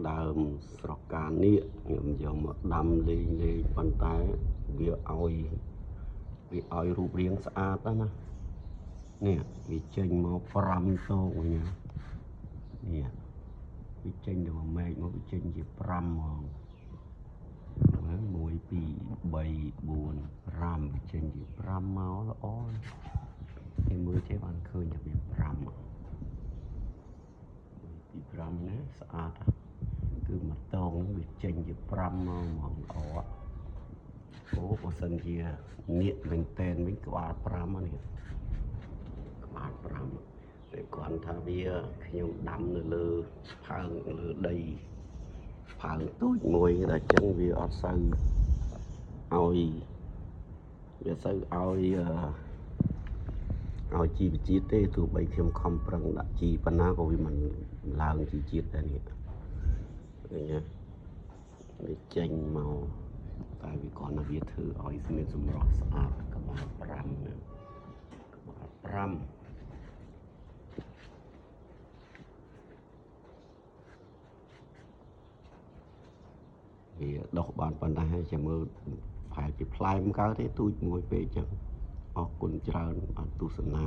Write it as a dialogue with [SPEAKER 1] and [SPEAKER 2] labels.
[SPEAKER 1] ដើមស្រកានេះខ្ញុំយកមកដាំលេងប៉ុន្តែវាឲ្យរូបរាងស្អាតណានេះវាចេញមក5តោកនេះវាចេញទៅមែកមកវាចេញជា5ហ្មង1 2 3 4 5វាចេញជា5មកល្អគេមើលចេះបានឃើញថាវា5ពី5ណាស្អាតគឺមួយតោងវាចេញជា5មកហ្មងល្អអូបើសិនជានៀកមែនតែនវិញក្បាល5នេះក្បាល5តែគាត់ថាវាខ្ញុំដាំនៅលើផើងលើដីផើងទូចមួយដែលចឹងវាអត់សូវឲ្យជីវជាតិទេទោះបីខ្ញុំខំប្រឹងដាក់ជីប៉ុណ្ណាក៏វាមិនឡើងជីជាតិដែរនេះឃើញទេវាចេញមកតែវាគ្រាន់តែវាធ្វើឲ្យមានសម្រស់ស្អាតក្បាល5ណាក្បាល5វាដុះបានប៉ុណ្ណេះហើយចាំមើលប្រហែលជាផ្លែមកើតទេទូចមួយពេកចឹងអរគុណច្រើនអត់ទស្សនា